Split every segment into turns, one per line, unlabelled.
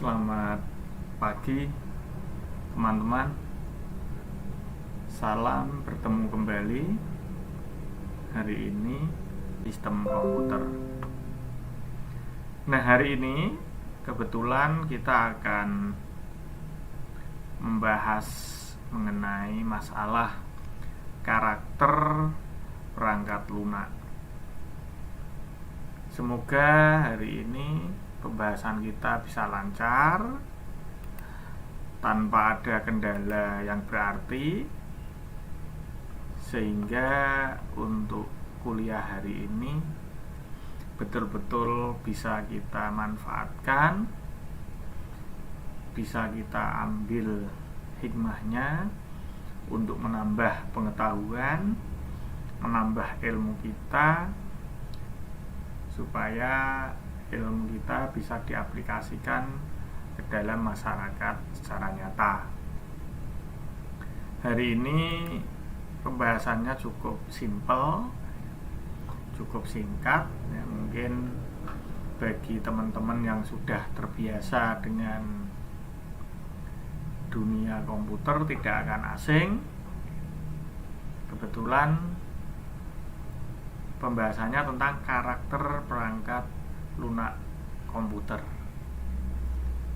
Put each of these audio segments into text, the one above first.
Selamat pagi teman-teman. Salam bertemu kembali hari ini sistem komputer. Nah, hari ini kebetulan kita akan membahas mengenai masalah karakter perangkat lunak. Semoga hari ini pembahasan kita bisa lancar tanpa ada kendala yang berarti, sehingga untuk kuliah hari ini betul-betul bisa kita manfaatkan, bisa kita ambil hikmahnya untuk menambah pengetahuan, menambah ilmu kita, supaya ilmu kita bisa diaplikasikan ke dalam masyarakat secara nyata. Hari ini pembahasannya cukup simpel, cukup singkat ya, mungkin bagi teman-teman yang sudah terbiasa dengan dunia komputer tidak akan asing. Kebetulan pembahasannya tentang karakter perangkat lunak komputer.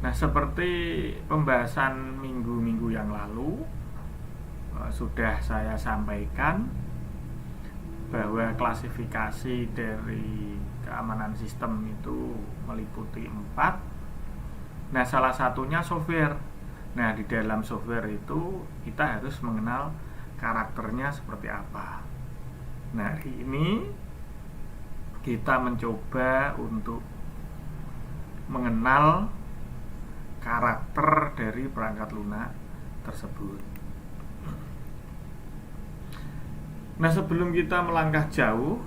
Nah, seperti pembahasan minggu-minggu yang lalu sudah saya sampaikan bahwa klasifikasi dari keamanan sistem itu meliputi 4. Nah, salah satunya software. Nah, di dalam software itu kita harus mengenal karakternya seperti apa. Nah, hari ini kita mencoba untuk mengenal karakter dari perangkat lunak tersebut. Nah, sebelum kita melangkah jauh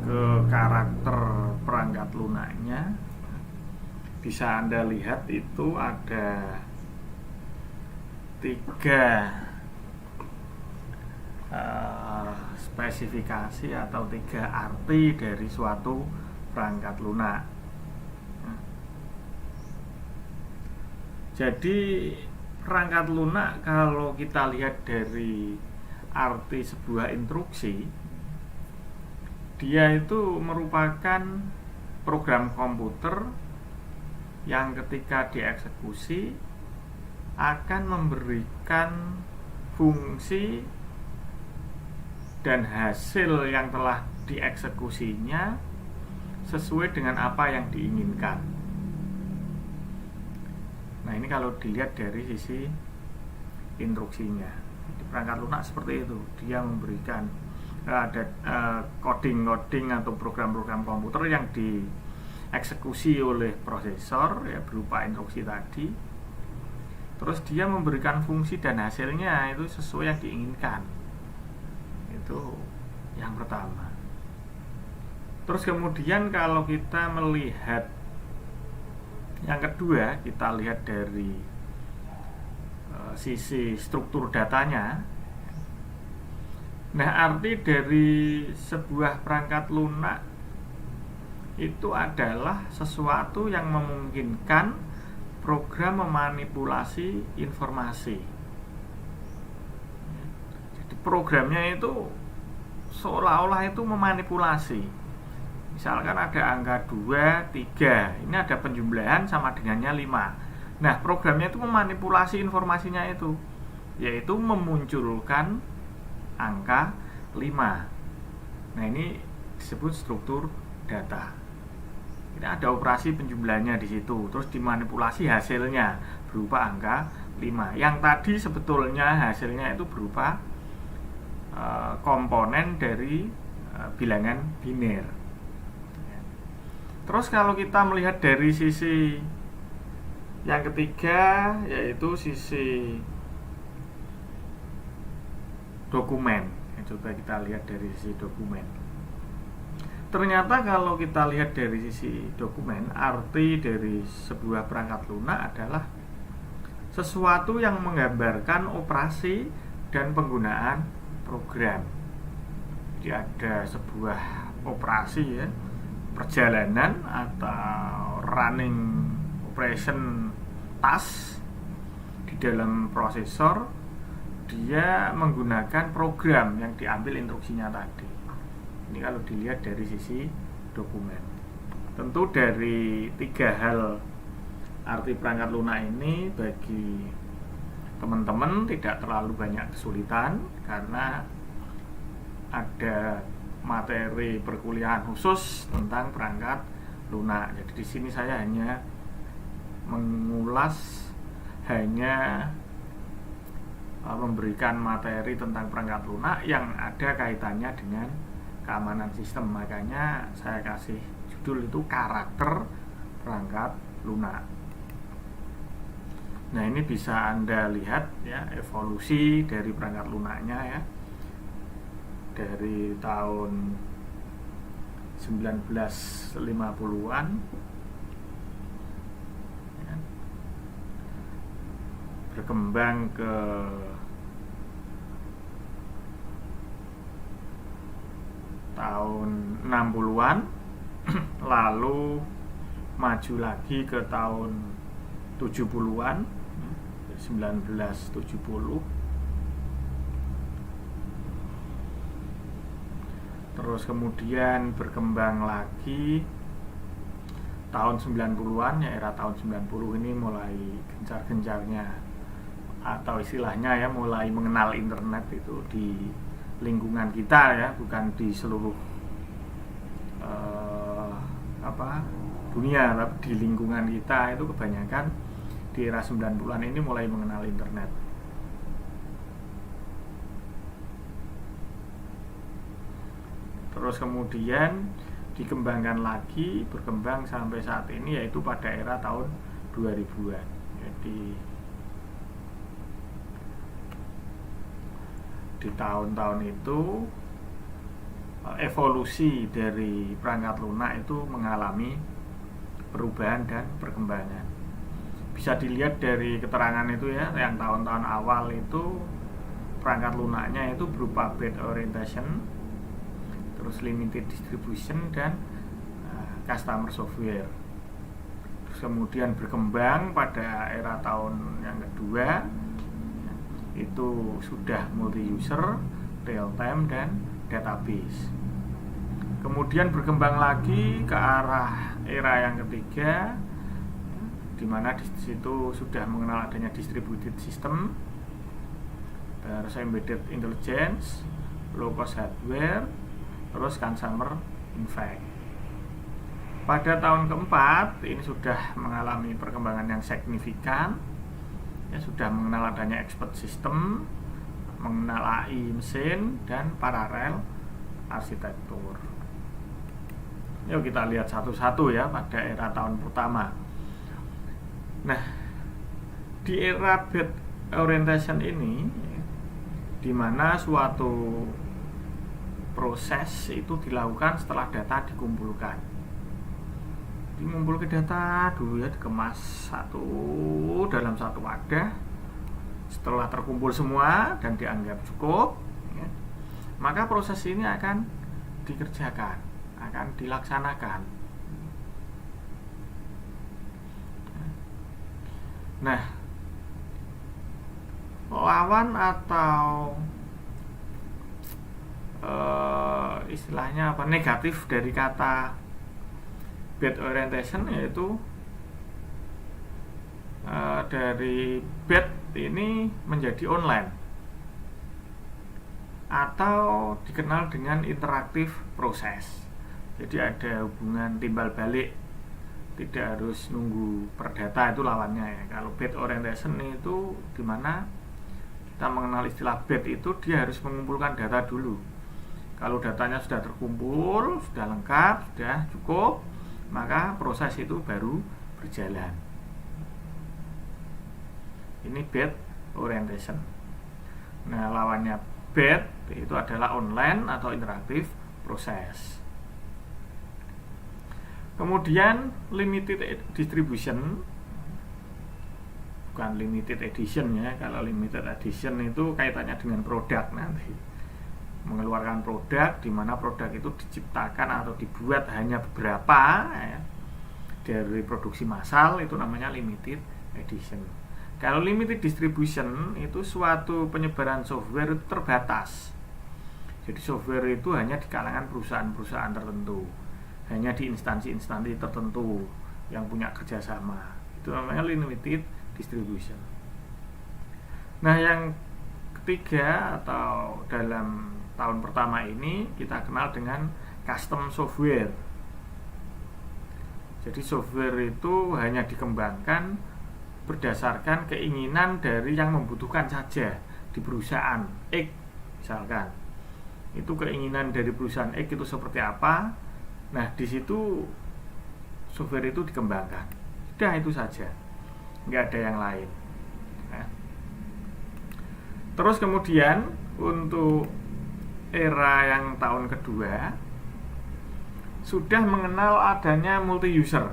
ke karakter perangkat lunaknya, bisa Anda lihat itu ada 3 spesifikasi atau 3 arti dari suatu perangkat lunak. Jadi perangkat lunak kalau kita lihat dari arti sebuah instruksi, dia itu merupakan program komputer yang ketika dieksekusi akan memberikan fungsi dan hasil yang telah dieksekusinya sesuai dengan apa yang diinginkan. Nah, ini kalau dilihat dari sisi instruksinya, di perangkat lunak seperti itu, dia memberikan ada coding atau program-program komputer yang dieksekusi oleh prosesor ya, berupa instruksi tadi. Terus dia memberikan fungsi dan hasilnya itu sesuai yang diinginkan. Itu yang pertama. Terus kemudian kalau kita melihat yang kedua, kita lihat dari sisi struktur datanya. Nah, arti dari sebuah perangkat lunak itu adalah sesuatu yang memungkinkan program memanipulasi informasi. Programnya itu seolah-olah itu memanipulasi. Misalkan ada angka 2, 3, ini ada penjumlahan sama dengannya 5. Nah, programnya itu memanipulasi informasinya itu, yaitu memunculkan angka 5. Nah, ini disebut struktur data. Ini ada operasi penjumlahannya di situ, terus dimanipulasi hasilnya berupa angka 5. Yang tadi sebetulnya hasilnya itu berupa komponen dari bilangan biner. Terus kalau kita melihat dari sisi yang ketiga, yaitu sisi dokumen. Coba kita lihat dari sisi dokumen. Ternyata kalau kita lihat dari sisi dokumen, arti dari sebuah perangkat lunak adalah sesuatu yang menggambarkan operasi dan penggunaan program. Jadi ada sebuah operasi ya, perjalanan atau running operation task di dalam prosesor, dia menggunakan program yang diambil instruksinya tadi. Ini kalau dilihat dari sisi dokumen. Tentu dari 3 hal arti perangkat lunak ini bagi teman-teman tidak terlalu banyak kesulitan karena ada materi perkuliahan khusus tentang perangkat lunak. Jadi di sini saya hanya mengulas, hanya memberikan materi tentang perangkat lunak yang ada kaitannya dengan keamanan sistem. Makanya saya kasih judul itu karakter perangkat lunak. Nah, ini bisa Anda lihat ya evolusi dari perangkat lunaknya ya. Dari tahun 1950-an ya, berkembang ke tahun 60-an lalu maju lagi ke tahun 70-an 1970, terus kemudian berkembang lagi tahun 90-an ya, era tahun 90 ini mulai gencar-gencarnya atau istilahnya ya mulai mengenal internet itu di lingkungan kita ya, bukan di seluruh dunia, tapi di lingkungan kita itu kebanyakan di era 90-an ini mulai mengenal internet. Terus kemudian dikembangkan lagi, berkembang sampai saat ini yaitu pada era tahun 2000-an. Jadi di tahun-tahun itu evolusi dari perangkat lunak itu mengalami perubahan dan perkembangan. Bisa dilihat dari keterangan itu ya, yang tahun-tahun awal itu perangkat lunaknya itu berupa bit orientation, terus limited distribution dan customer software. Terus kemudian berkembang pada era tahun yang kedua itu sudah multi user, real time dan database. Kemudian berkembang lagi ke arah era yang ketiga, di mana di situ sudah mengenal adanya distributed system, terus embedded intelligence, low cost hardware, terus consumer impact. Pada tahun keempat ini sudah mengalami perkembangan yang signifikan, ya, sudah mengenal adanya expert system, mengenal AI mesin dan paralel arsitektur. Yuk kita lihat satu-satu ya pada era tahun pertama. Nah, di era bit orientation ini, di mana suatu proses itu dilakukan setelah data dikumpulkan. Mengumpulkan data dulu ya, dikemas dalam satu wadah. Setelah terkumpul semua dan dianggap cukup ya, maka proses ini akan dikerjakan, akan dilaksanakan. Nah, lawan atau istilahnya apa, negatif dari kata bit orientation yaitu dari bit ini menjadi online atau dikenal dengan interaktif proses. Jadi ada hubungan timbal balik, tidak harus nunggu per data, itu lawannya ya. Kalau bit orientation itu dimana kita mengenal istilah bit itu dia harus mengumpulkan data dulu. Kalau datanya sudah terkumpul, sudah lengkap, sudah cukup, maka proses itu baru berjalan. Ini bit orientation. Nah, lawannya bit itu adalah online atau interaktif proses. Kemudian limited distribution, bukan limited edition ya. Kalau limited edition itu kaitannya dengan produk nanti. Mengeluarkan produk di mana produk itu diciptakan atau dibuat hanya beberapa ya. dari produksi massal, itu namanya limited edition. Kalau limited distribution itu suatu penyebaran software itu terbatas. Jadi software itu hanya di kalangan perusahaan-perusahaan tertentu, hanya di instansi-instansi tertentu yang punya kerjasama. Itu namanya limited distribution. Nah, yang ketiga atau dalam tahun pertama ini kita kenal dengan custom software. Jadi software itu hanya dikembangkan berdasarkan keinginan dari yang membutuhkan saja di perusahaan X misalkan. Itu keinginan dari perusahaan X itu seperti apa. Nah, di situ software itu dikembangkan. Sudah itu saja, nggak ada yang lain. Nah, terus kemudian untuk era yang tahun kedua sudah mengenal adanya multi user,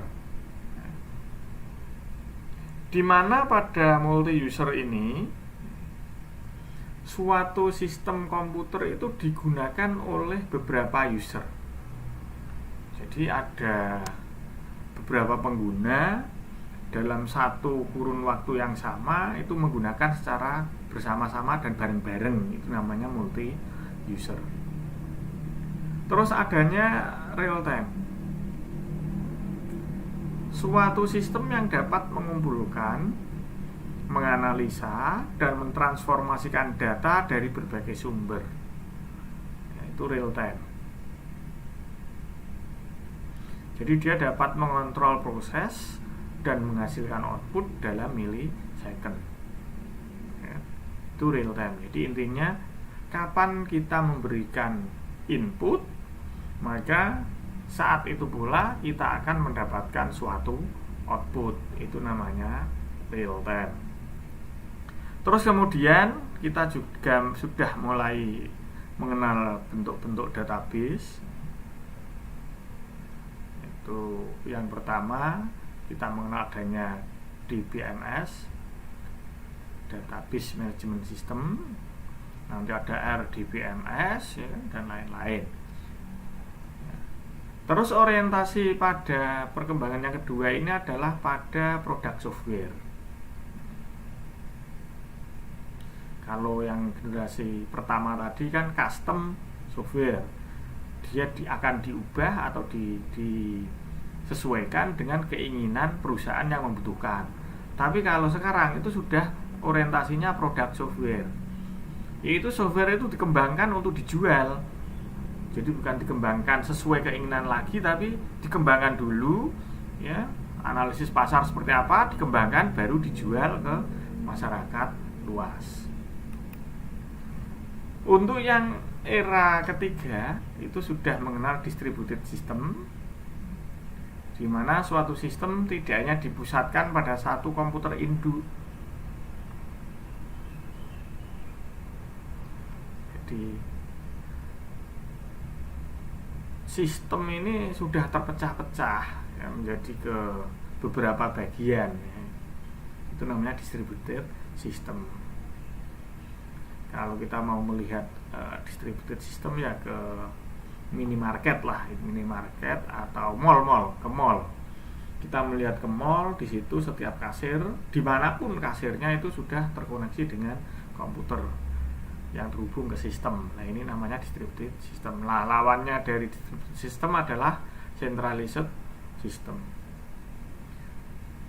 di mana pada multi user ini suatu sistem komputer itu digunakan oleh beberapa user. Jadi ada beberapa pengguna dalam satu kurun waktu yang sama itu menggunakan secara bersama-sama dan bareng-bareng, itu namanya multi user. Terus adanya real time, suatu sistem yang dapat mengumpulkan, menganalisa, dan mentransformasikan data dari berbagai sumber, yaitu real time. Jadi dia dapat mengontrol proses dan menghasilkan output dalam milisecond. Itu real time. Jadi intinya kapan kita memberikan input, maka saat itu pula kita akan mendapatkan suatu output. Itu namanya real time. Terus kemudian kita juga sudah mulai mengenal bentuk-bentuk database. Itu yang pertama, kita mengenal adanya DBMS, Database Management System. Nanti ada RDBMS ya, dan lain-lain. Terus orientasi pada perkembangan yang kedua ini adalah pada produk software. Kalau yang generasi pertama tadi kan custom software, dia akan diubah atau disesuaikan dengan keinginan perusahaan yang membutuhkan. Tapi kalau sekarang itu sudah orientasinya produk software, yaitu software itu dikembangkan untuk dijual. Jadi bukan dikembangkan sesuai keinginan lagi, tapi dikembangkan dulu ya, analisis pasar seperti apa, dikembangkan baru dijual ke masyarakat luas. Untuk yang era ketiga itu sudah mengenal distributed system, di mana suatu sistem tidak hanya dipusatkan pada satu komputer induk. Jadi sistem ini sudah terpecah-pecah ya, menjadi ke beberapa bagian ya. Itu namanya distributed system. Kalau kita mau melihat distributed system ya ke minimarket lah, minimarket atau mall, ke mall. Kita melihat ke mall, di situ setiap kasir, dimanapun kasirnya itu sudah terkoneksi dengan komputer yang terhubung ke sistem. Nah, ini namanya distributed system. Nah, lawannya dari distributed system adalah centralized system.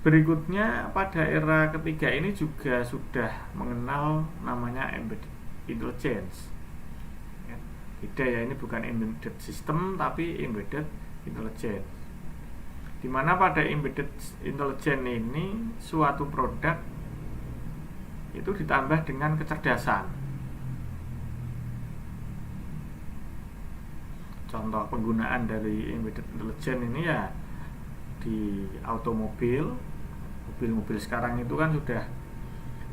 Berikutnya pada era ketiga ini juga sudah mengenal namanya embedded intelligence. Beda ya, ini bukan embedded system tapi embedded intelligence. Dimana pada embedded intelligence ini suatu produk itu ditambah dengan kecerdasan. Contoh penggunaan dari embedded intelligence ini ya di automobil, mobil-mobil sekarang itu kan sudah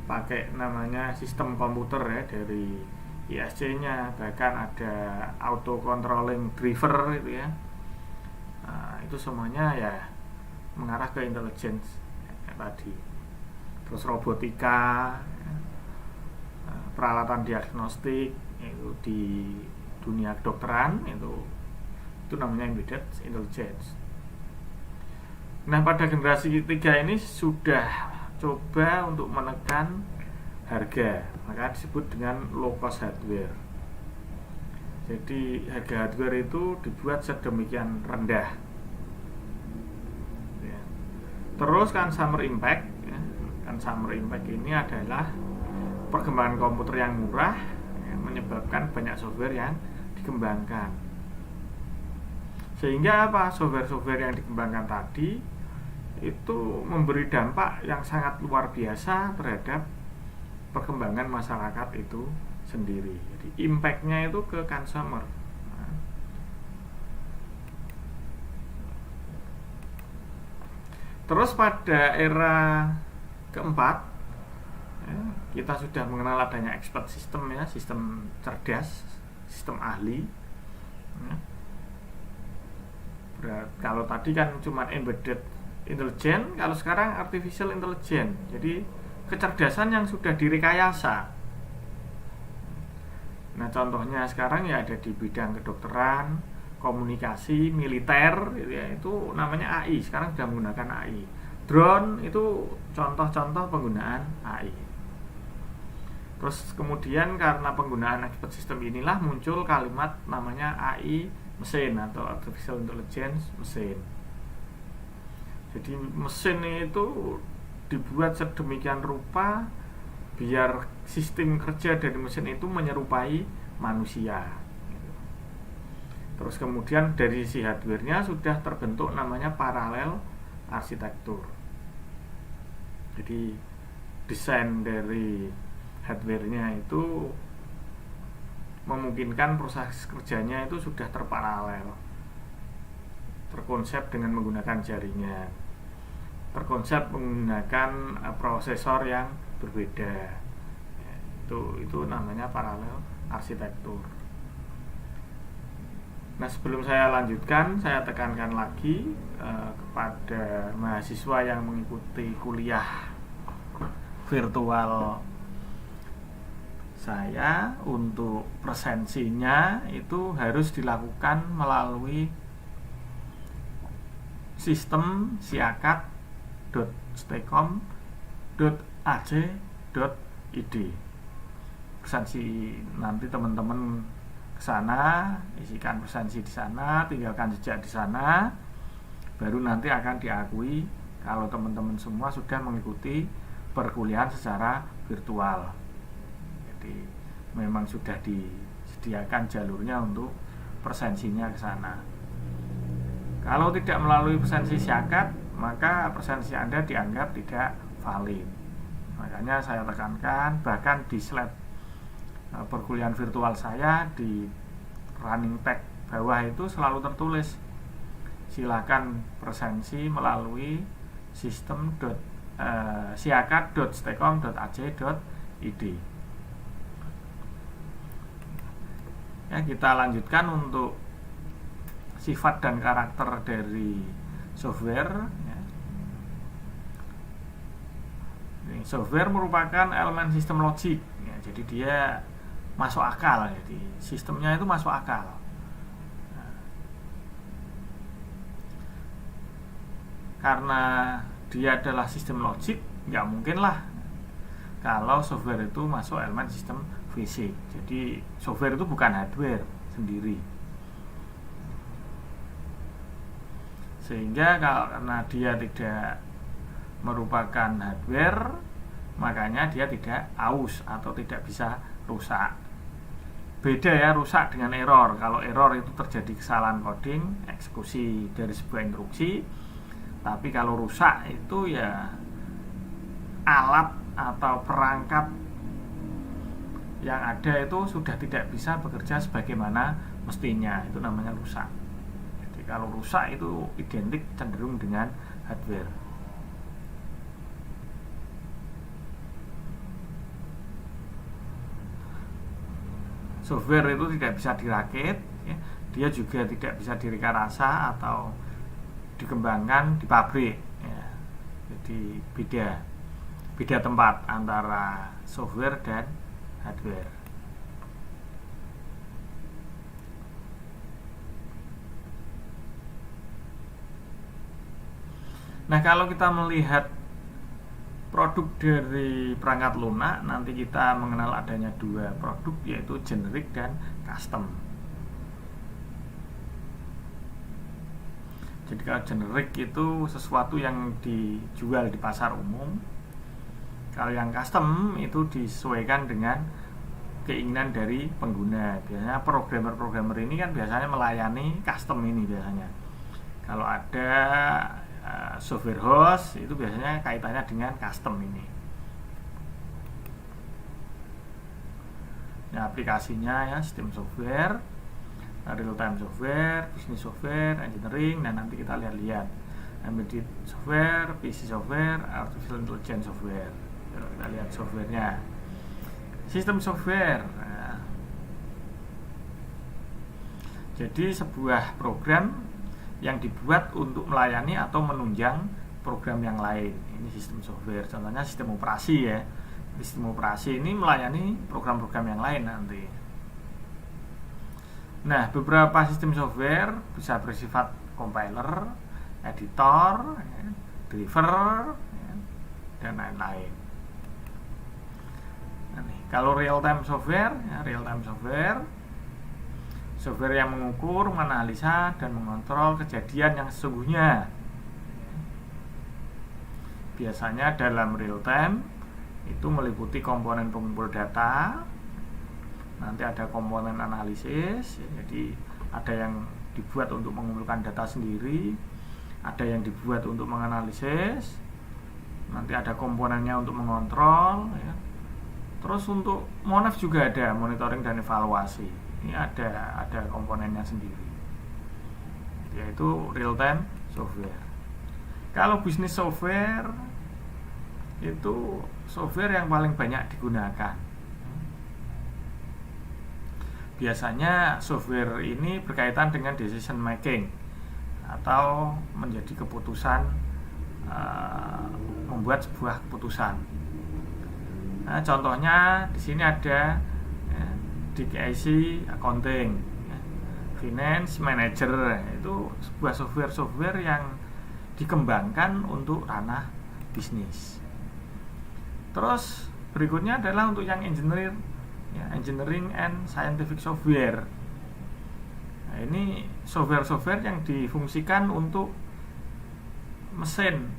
pakai namanya sistem komputer ya, dari ISC-nya, bahkan ada auto controlling driver itu ya. Nah, itu semuanya ya mengarah ke intelligence ya, tadi. Terus robotika, ya, peralatan diagnostik itu di dunia kedokteran itu namanya embedded intelligence. Nah, pada generasi ketiga ini sudah coba untuk menekan harga, maka disebut dengan low cost hardware. Jadi harga hardware itu dibuat sedemikian rendah. Ya. Terus consumer impact, ya. Consumer impact ini adalah perkembangan komputer yang murah, ya, menyebabkan banyak software yang dikembangkan. Sehingga apa? Software-software yang dikembangkan tadi itu memberi dampak yang sangat luar biasa terhadap perkembangan masyarakat itu sendiri. Jadi impact-nya itu ke consumer. Nah, terus pada era keempat, ya, kita sudah mengenal adanya expert system, ya, sistem cerdas, sistem ahli. Ya. Kalau tadi kan cuma embedded intelligence, kalau sekarang artificial intelligence. Jadi kecerdasan yang sudah direkayasa. Nah, contohnya sekarang ya ada di bidang kedokteran, komunikasi, militer, ya, itu namanya AI. Sekarang sudah menggunakan AI. Drone itu contoh-contoh penggunaan AI. Terus kemudian karena penggunaan expert system inilah muncul kalimat namanya AI mesin atau artificial intelligence mesin. Jadi mesin itu dibuat sedemikian rupa biar sistem kerja dari mesin itu menyerupai manusia. Terus kemudian dari si hardware-nya sudah terbentuk namanya paralel arsitektur. Jadi desain dari hardware-nya itu memungkinkan proses kerjanya itu sudah terparalel, terkonsep dengan menggunakan jaringan, terkonsep menggunakan prosesor yang berbeda. Ya, itu namanya paralel arsitektur. Nah, sebelum saya lanjutkan, saya tekankan lagi kepada mahasiswa yang mengikuti kuliah virtual saya, untuk presensinya itu harus dilakukan melalui sistem siakat.stecom.ac.id. Presensi nanti teman-teman ke sana, isikan presensi di sana, tinggalkan jejak di sana, baru nanti akan diakui kalau teman-teman semua sudah mengikuti perkuliahan secara virtual. Jadi memang sudah disediakan jalurnya untuk presensinya ke sana. Kalau tidak melalui presensi siakat, maka presensi Anda dianggap tidak valid. Makanya saya tekankan, bahkan di slide perkuliahan virtual saya di running tag bawah itu selalu tertulis silakan presensi melalui sistem siakat.stecom.ac.id. Ya, kita lanjutkan untuk sifat dan karakter dari software. Ya. Software merupakan elemen sistem logik. Ya, jadi dia masuk akal. Jadi sistemnya itu masuk akal. Nah, karena dia adalah sistem logik, nggak mungkin lah kalau software itu masuk elemen sistem fisik. Jadi software itu bukan hardware sendiri. Sehingga karena dia tidak merupakan hardware, makanya dia tidak aus atau tidak bisa rusak. Beda ya rusak dengan error. Kalau error itu terjadi kesalahan coding, eksekusi dari sebuah instruksi. Tapi kalau rusak itu ya alat atau perangkat yang ada itu sudah tidak bisa bekerja sebagaimana mestinya. Itu namanya rusak. Jadi kalau rusak itu identik cenderung dengan hardware. Software itu tidak bisa dirakit, ya. Dia juga tidak bisa direkayasa atau dikembangkan di pabrik. Ya. Jadi beda tempat antara software dan hardware. Nah, kalau kita melihat produk dari perangkat lunak, nanti kita mengenal adanya dua produk, yaitu generik dan custom. Jadi kalau generik itu sesuatu yang dijual di pasar umum. Kalau yang custom itu disesuaikan dengan keinginan dari pengguna. Biasanya programmer ini kan biasanya melayani custom ini biasanya. Kalau ada software host itu biasanya kaitannya dengan custom ini. Nah, aplikasinya ya sistem software, real time software, business software, engineering, dan nanti kita lihat embedded software, PC software, artificial intelligence software. Kita lihat softwarenya. Sistem software. Nah, jadi sebuah program yang dibuat untuk melayani atau menunjang program yang lain. Ini sistem software. Contohnya sistem operasi ya. Sistem operasi ini melayani program-program yang lain nanti. Nah, beberapa sistem software bisa bersifat compiler, editor, driver, dan lain-lain. Nah, kalau real time software, software yang mengukur, menganalisa, dan mengontrol kejadian yang sesungguhnya. Biasanya dalam real time itu meliputi komponen pengumpul data, nanti ada komponen analisis, jadi ada yang dibuat untuk mengumpulkan data sendiri, ada yang dibuat untuk menganalisis, nanti ada komponennya untuk mengontrol ya. Terus untuk monef juga ada, monitoring dan evaluasi. Ini ada komponennya sendiri, yaitu real time software. Kalau bisnis software itu software yang paling banyak digunakan. Biasanya software ini berkaitan dengan decision making atau menjadi keputusan, membuat sebuah keputusan. Nah, contohnya di sini ada DKIC accounting, finance manager, itu sebuah software yang dikembangkan untuk ranah bisnis. Terus berikutnya adalah untuk yang engineering and scientific software. Nah, ini software yang difungsikan untuk mesin,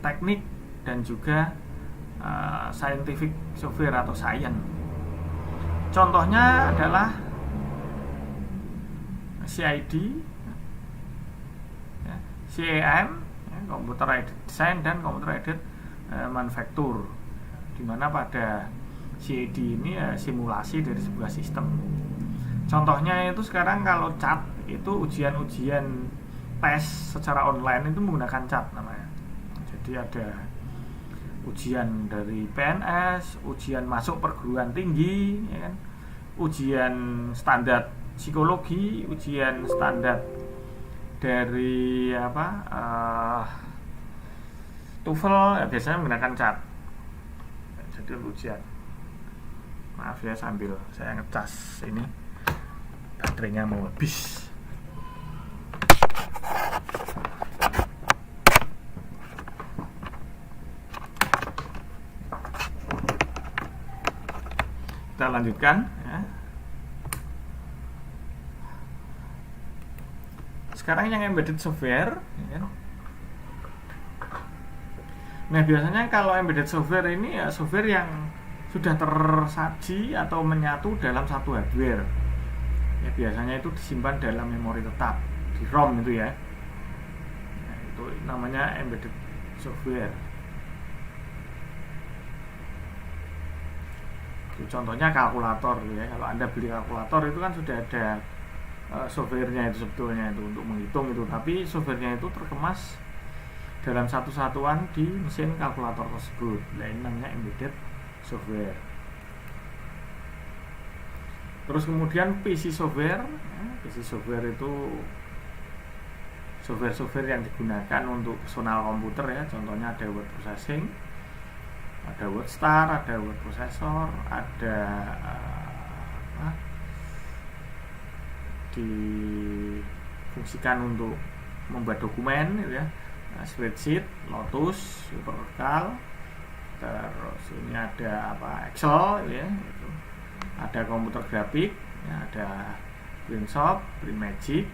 teknik, dan juga scientific software atau science. Contohnya adalah CID, CAM, Computer Aided Design, dan Computer Aided Manufacture, di mana pada CAD ini simulasi dari sebuah sistem. Contohnya itu sekarang kalau CAT itu ujian-ujian tes secara online itu menggunakan CAT namanya. Jadi ada ujian dari PNS, ujian masuk perguruan tinggi, ya kan? Ujian standar psikologi, ujian standar dari TOEFL, ya, biasanya menggunakan CAT. Jadi ujian. Maaf ya, sambil saya ngecas ini, baterainya mau habis. Kita lanjutkan ya. Sekarang yang embedded software ya. Nah, biasanya kalau embedded software ini ya software yang sudah tersaji atau menyatu dalam satu hardware ya, biasanya itu disimpan dalam memori tetap di ROM itu ya. Nah, itu namanya embedded software. Contohnya kalkulator ya. Kalau Anda beli kalkulator itu kan sudah ada softwarenya itu sebetulnya itu untuk menghitung itu, tapi softwarenya itu terkemas dalam satu satuan di mesin kalkulator tersebut. Nah, ini namanya embedded software. Terus kemudian PC software ya. PC software itu software yang digunakan untuk personal komputer ya. Contohnya ada word processing, ada WordStar, ada word processor, ada difungsikan untuk membuat dokumen gitu ya. spreadsheet, Lotus, SuperCal, terus ini ada Excel ya, gitu. Ada komputer grafik ya, ada Printshop, Printmagic,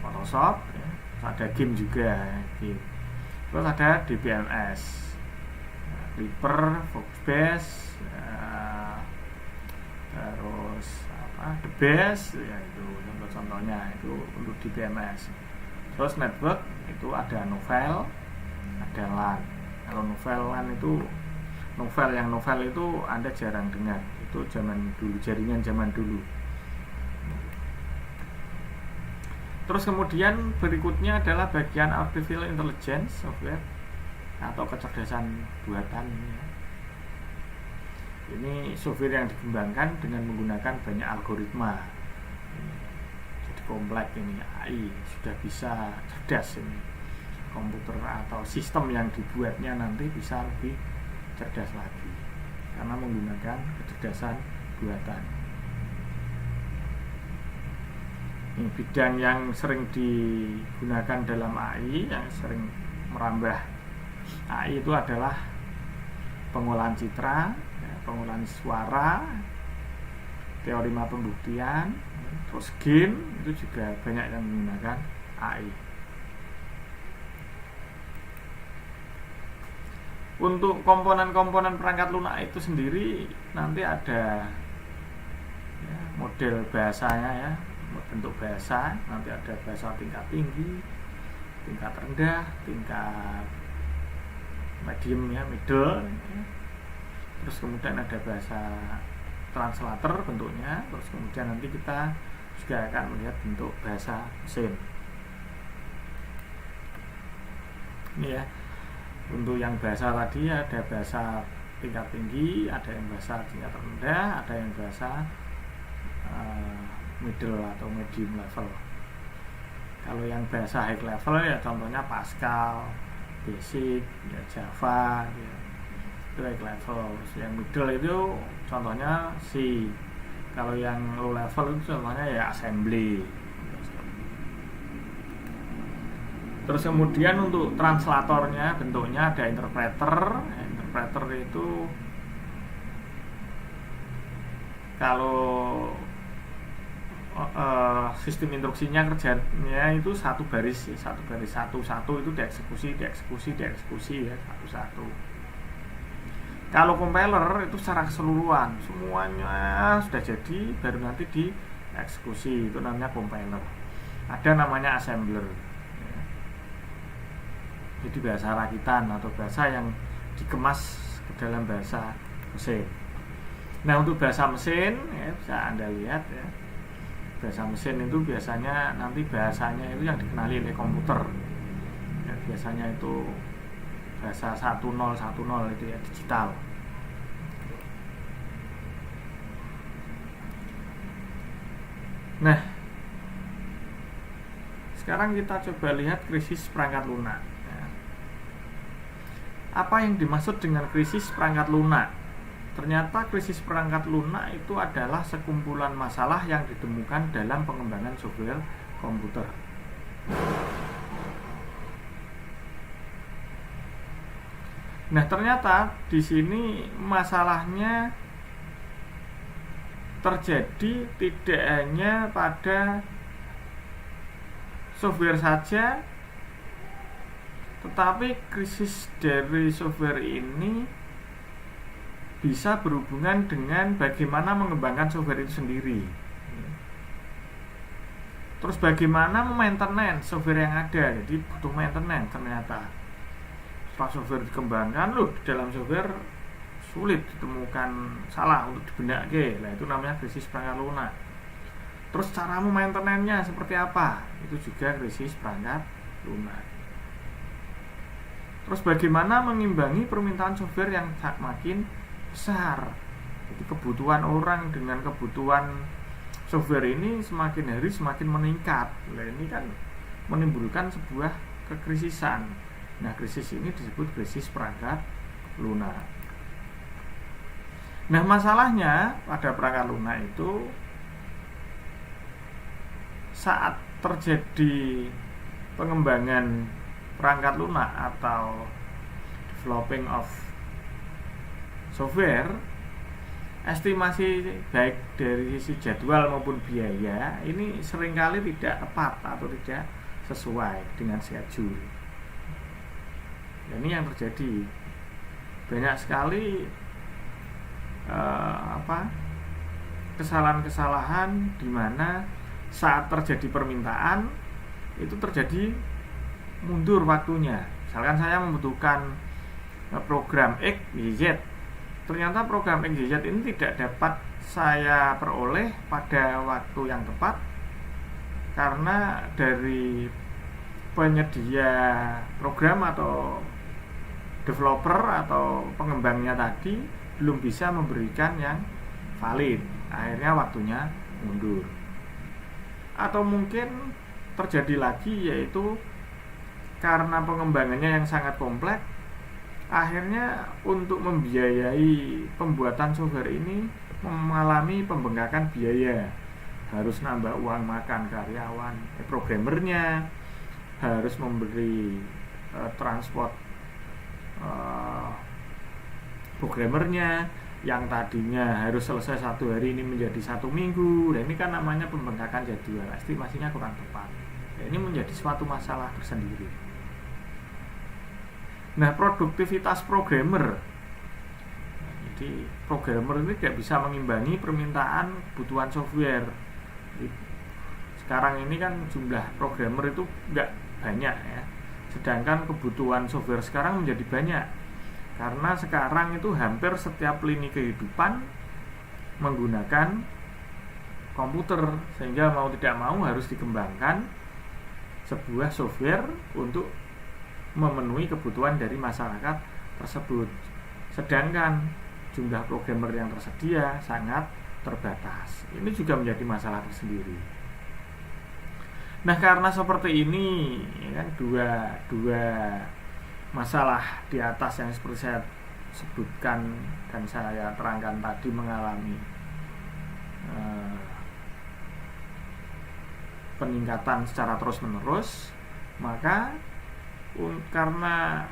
Photoshop ya. Terus ada game juga ya, game. Terus ada DBMS, Clipper, Foxbase, terus The Best ya, itu contoh-contohnya itu untuk DBMS. Terus network itu ada Novel, ada LAN. Kalau LAN itu novel itu Anda jarang dengar, itu zaman dulu, jaringan zaman dulu. Terus kemudian berikutnya adalah bagian artificial intelligence software atau kecerdasan buatan. Ini software yang dikembangkan dengan menggunakan banyak algoritma. Jadi kompleks ini, AI sudah bisa cerdas ini. Komputer atau sistem yang dibuatnya nanti bisa lebih cerdas lagi karena menggunakan kecerdasan buatan. Ini bidang yang sering digunakan dalam AI, yang sering merambah AI itu adalah pengolahan citra, pengolahan suara, teorema pembuktian, terus game itu juga banyak yang menggunakan AI. Untuk komponen-komponen perangkat lunak itu sendiri nanti ada ya, model bahasanya ya, bentuk bahasa, nanti ada bahasa tingkat tinggi, tingkat rendah, tingkat medium ya, middle ya. Terus kemudian ada bahasa translator bentuknya, terus kemudian nanti kita juga akan melihat bentuk bahasa mesin. Ini ya. Untuk yang bahasa tadi ada bahasa tingkat tinggi, ada yang bahasa tingkat rendah, ada yang bahasa middle atau medium level. Kalau yang bahasa high level ya contohnya Pascal, Basic, ya Java, ya, itu high level. Yang middle itu contohnya C. Kalau yang low level itu contohnya ya assembly. Terus kemudian untuk translatornya bentuknya ada interpreter. Interpreter itu kalau sistem instruksinya kerjanya itu satu baris satu itu dieksekusi ya satu. Kalau compiler itu secara keseluruhan semuanya sudah jadi baru nanti dieksekusi, itu namanya compiler. Ada namanya assembler. Jadi bahasa rakitan atau bahasa yang dikemas ke dalam bahasa mesin. Nah untuk bahasa mesin ya, bisa Anda lihat ya, bahasa mesin itu biasanya nanti bahasanya itu yang dikenali oleh komputer ya, biasanya itu bahasa 1010 itu ya, digital. Nah sekarang kita coba lihat krisis perangkat lunak. Apa yang dimaksud dengan krisis perangkat lunak? Ternyata krisis perangkat lunak itu adalah sekumpulan masalah yang ditemukan dalam pengembangan software komputer. Nah, ternyata di sini masalahnya terjadi tidak hanya pada software saja, tetapi krisis dari software ini bisa berhubungan dengan bagaimana mengembangkan software itu sendiri. Terus bagaimana maintenance software yang ada, jadi butuh maintenance ternyata. Setelah software dikembangkan, di dalam software sulit ditemukan salah untuk dibenahi. Nah, itu namanya krisis perangkat lunak. Terus cara maintenance-nya seperti apa? Itu juga krisis perangkat lunak. Terus bagaimana mengimbangi permintaan software yang makin besar. Jadi kebutuhan orang dengan kebutuhan software ini semakin hari semakin meningkat. Nah, ini kan menimbulkan sebuah kekrisisan. Nah, krisis ini disebut krisis perangkat lunak. Nah, masalahnya pada perangkat lunak itu saat terjadi pengembangan perangkat lunak atau developing of software, estimasi baik dari sisi jadwal maupun biaya ini seringkali tidak tepat atau tidak sesuai dengan schedule. Ini yang terjadi. Banyak sekali kesalahan-kesalahan di mana saat terjadi permintaan itu terjadi mundur waktunya. Misalkan saya membutuhkan program X, Y, Z, ternyata program X, Y, Z ini tidak dapat saya peroleh pada waktu yang tepat karena dari penyedia program atau developer atau pengembangnya tadi belum bisa memberikan yang valid, akhirnya waktunya mundur. Atau mungkin terjadi lagi, yaitu karena pengembangannya yang sangat kompleks, akhirnya untuk membiayai pembuatan software ini mengalami pembengkakan biaya. Harus nambah uang makan karyawan, programmernya, harus memberi transport programmernya, yang tadinya harus selesai 1 hari ini menjadi 1 minggu. Dan ini kan namanya pembengkakan jadwal, estimasinya kurang tepat. Ini menjadi suatu masalah tersendiri. Nah, produktivitas programmer. Jadi programmer ini tidak bisa mengimbangi permintaan kebutuhan software. Sekarang ini kan jumlah programmer itu nggak banyak ya. Sedangkan kebutuhan software sekarang menjadi banyak. Karena sekarang itu hampir setiap lini kehidupan menggunakan komputer, sehingga mau tidak mau harus dikembangkan sebuah software untuk memenuhi kebutuhan dari masyarakat tersebut. Sedangkan jumlah programmer yang tersedia sangat terbatas. Ini juga menjadi masalah tersendiri. Nah, karena seperti ini, ya kan, dua masalah di atas yang seperti saya sebutkan dan saya terangkan tadi mengalami peningkatan secara terus-menerus, maka karena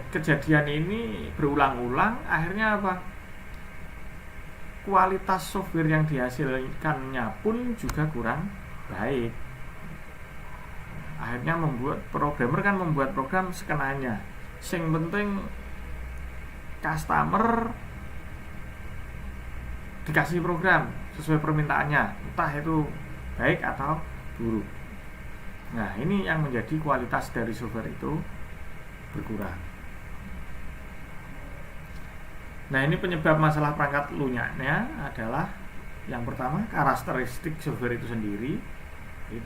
kejadian ini berulang-ulang, akhirnya apa? Kualitas software yang dihasilkannya pun juga kurang baik. Akhirnya membuat programmer kan membuat program sekenanya. Sing penting customer dikasih program sesuai permintaannya, entah itu baik atau buruk. Nah, ini yang menjadi kualitas dari software itu berkurang. Nah, ini penyebab masalah perangkat lunaknya adalah yang pertama karakteristik software itu sendiri,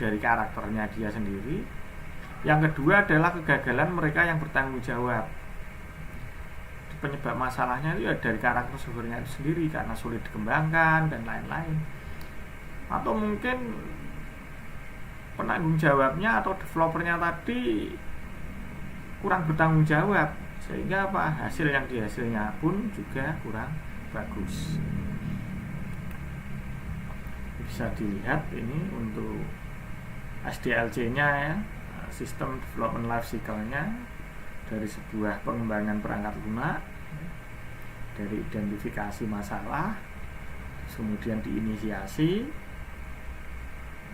dari karakternya dia sendiri. Yang kedua adalah kegagalan mereka yang bertanggung jawab. Penyebab masalahnya itu ya dari karakter softwarenya itu sendiri, karena sulit dikembangkan dan lain-lain. Atau mungkin penanggung jawabnya atau developernya tadi kurang bertanggung jawab, sehingga apa? Hasil yang dihasilnya pun juga kurang bagus. Bisa dilihat ini untuk SDLC-nya ya, System Development Life Cycle-nya, dari sebuah pengembangan perangkat lunak, dari identifikasi masalah, kemudian diinisiasi,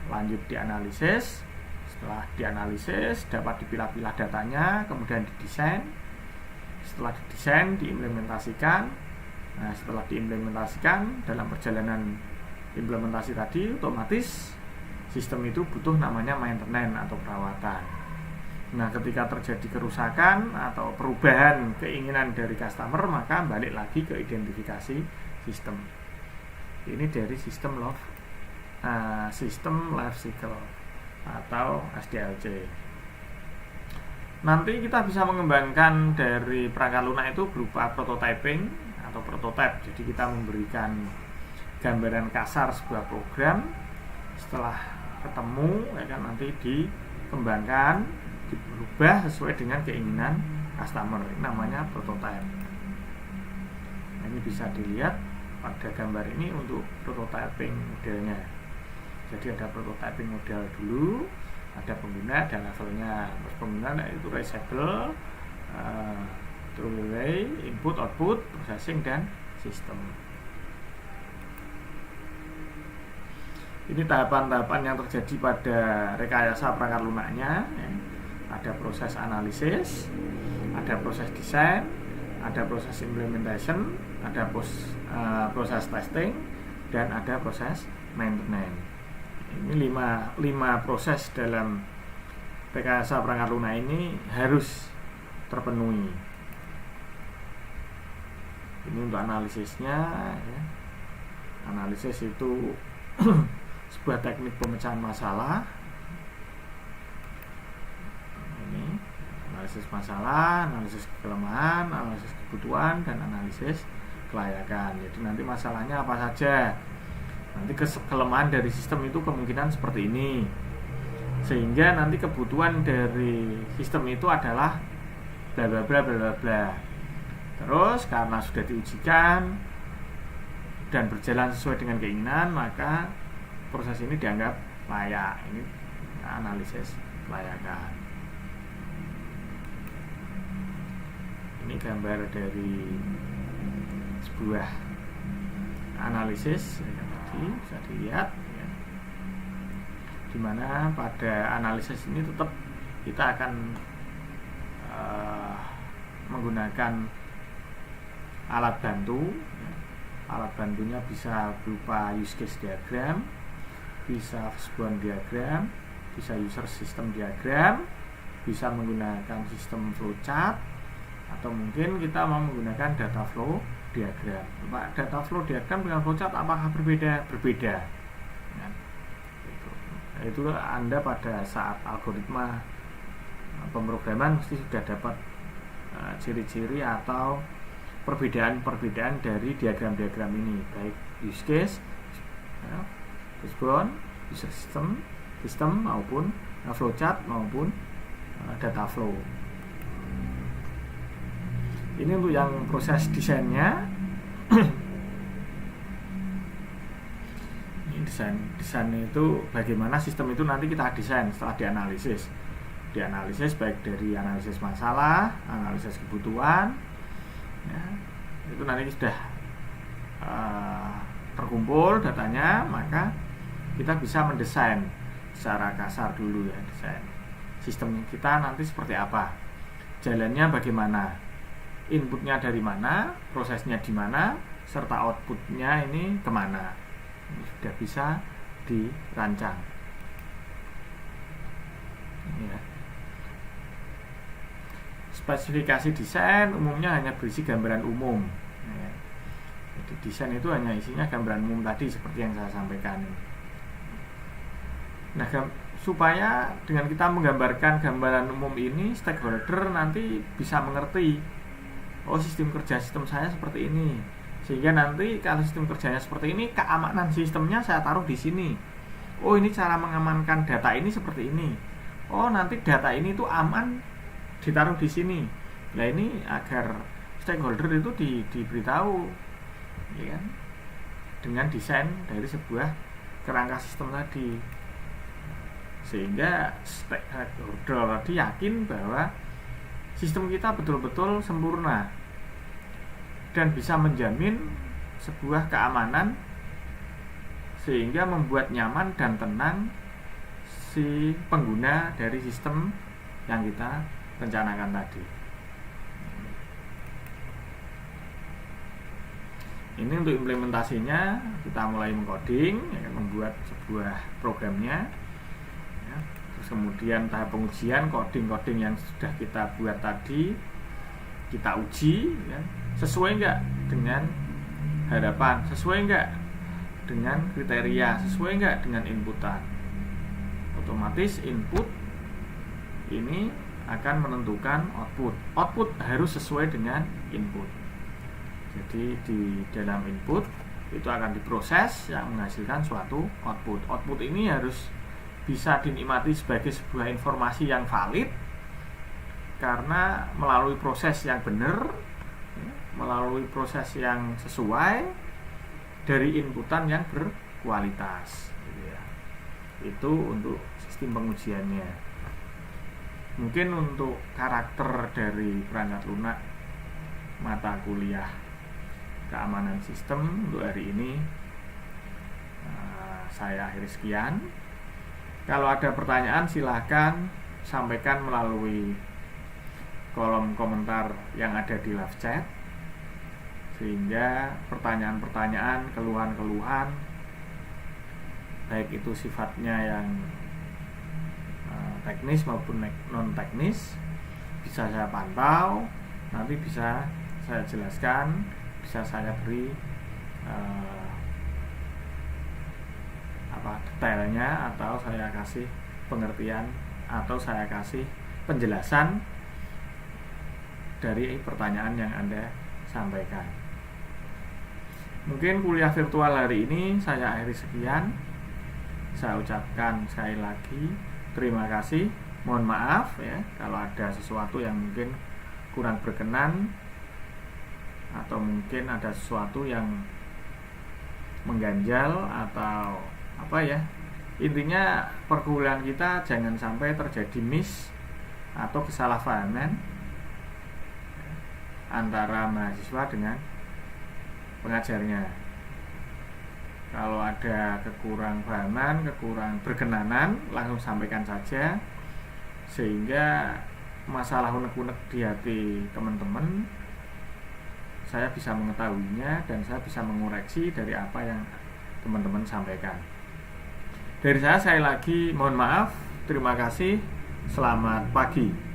lanjut dianalisis. Setelah dianalisis dapat dipilah-pilah datanya, kemudian didesain. Setelah didesain diimplementasikan. Nah, setelah diimplementasikan, dalam perjalanan implementasi tadi otomatis sistem itu butuh namanya maintenance atau perawatan. Nah, ketika terjadi kerusakan atau perubahan keinginan dari customer, maka balik lagi ke identifikasi sistem. Ini dari sistem life cycle atau SDLC. Nanti kita bisa mengembangkan dari perangkat lunak itu berupa prototyping atau prototype. Jadi kita memberikan gambaran kasar sebuah program, setelah ketemu ya kan, nanti dikembangkan, diubah sesuai dengan keinginan customer. Ini namanya prototype. Nah, ini bisa dilihat pada gambar ini untuk prototyping modelnya. Jadi ada prototyping model dulu, ada pengguna, ada levelnya. Terus pengguna itu reusable, through relay, input, output, processing, dan sistem. Ini tahapan-tahapan yang terjadi pada rekayasa perangkat lunaknya. Ada proses analisis, ada proses desain, ada proses implementation, ada proses testing, dan ada proses maintenance. Ini 5 proses dalam rekayasa perangkat lunak ini harus terpenuhi. Ini untuk analisisnya, ya. Analisis itu sebuah teknik pemecahan masalah. Ini analisis masalah, analisis kelemahan, analisis kebutuhan, dan analisis kelayakan. Jadi nanti masalahnya apa saja, nanti kelemahan dari sistem itu kemungkinan seperti ini, sehingga nanti kebutuhan dari sistem itu adalah bla bla bla bla bla. Terus karena sudah diujikan dan berjalan sesuai dengan keinginan, maka proses ini dianggap layak. Ini analisis kelayakan. Ini gambar dari sebuah analisis yang tadi bisa dilihat, ya. Dimana pada analisis ini tetap kita akan menggunakan alat bantu, ya. Alat bantunya bisa berupa use case diagram, bisa fishbone diagram, bisa user system diagram, bisa menggunakan sistem flowchart, atau mungkin kita mau menggunakan data flow diagram. Pak, data flow diagram dengan flowchart apakah berbeda? Berbeda. Ya. Itu Anda pada saat algoritma pemrograman mesti sudah dapat ciri-ciri atau perbedaan-perbedaan dari diagram-diagram ini, baik use case, ya, fishbone, user system maupun flowchart maupun data flow. Ini untuk yang proses desainnya. Ini desain itu bagaimana sistem itu nanti kita desain setelah dianalisis baik dari analisis masalah, analisis kebutuhan, ya, itu nanti sudah terkumpul datanya, maka kita bisa mendesain secara kasar dulu, ya, desain sistem kita nanti seperti apa, jalannya bagaimana, inputnya dari mana, prosesnya di mana, serta outputnya ini kemana. Ini sudah bisa dirancang, ya. Spesifikasi desain umumnya hanya berisi gambaran umum, ya. Jadi desain itu hanya isinya gambaran umum tadi seperti yang saya sampaikan. Nah, supaya dengan kita menggambarkan gambaran umum ini, stakeholder nanti bisa mengerti, oh sistem kerja sistem saya seperti ini, sehingga nanti kalau sistem kerjanya seperti ini, keamanan sistemnya saya taruh di sini. Oh, ini cara mengamankan data ini seperti ini. Oh, nanti data ini tuh aman ditaruh di sini. Nah, ini agar stakeholder itu diberitahu, ya kan, dengan desain dari sebuah kerangka sistem tadi, sehingga stakeholder tadi yakin bahwa sistem kita betul-betul sempurna dan bisa menjamin sebuah keamanan, sehingga membuat nyaman dan tenang si pengguna dari sistem yang kita rencanakan tadi. Ini untuk implementasinya kita mulai mengcoding, ya, membuat sebuah programnya, ya. Terus kemudian tahap pengujian coding yang sudah kita buat tadi kita uji, ya, sesuai enggak dengan harapan, sesuai enggak dengan kriteria, sesuai enggak dengan inputan. Otomatis input ini akan menentukan output harus sesuai dengan input. Jadi di dalam input itu akan diproses yang menghasilkan suatu output ini harus bisa dinikmati sebagai sebuah informasi yang valid karena melalui proses yang benar, melalui proses yang sesuai dari inputan yang berkualitas, gitu ya. Itu untuk sistem pengujiannya. Mungkin untuk karakter dari perangkat lunak mata kuliah keamanan sistem untuk hari ini saya akhiri sekian. Kalau ada pertanyaan silahkan sampaikan melalui kolom komentar yang ada di live chat, sehingga pertanyaan-pertanyaan, keluhan-keluhan baik itu sifatnya yang teknis maupun non teknis bisa saya pantau, nanti bisa saya jelaskan, bisa saya beri detailnya, atau saya kasih pengertian, atau saya kasih penjelasan dari pertanyaan yang Anda sampaikan. Mungkin kuliah virtual hari ini saya akhiri sekian. Saya ucapkan sekali lagi terima kasih. Mohon maaf ya kalau ada sesuatu yang mungkin kurang berkenan, atau mungkin ada sesuatu yang mengganjal atau apa ya. Intinya perkuliahan kita jangan sampai terjadi miss atau kesalahpahaman antara mahasiswa dengan pengajarnya. Kalau ada kekurang pahaman, kekurang berkenanan, langsung sampaikan saja, sehingga masalah unek-unek di hati teman-teman saya bisa mengetahuinya dan saya bisa mengoreksi dari apa yang teman-teman sampaikan. Dari saya sekali lagi mohon maaf, terima kasih, selamat pagi.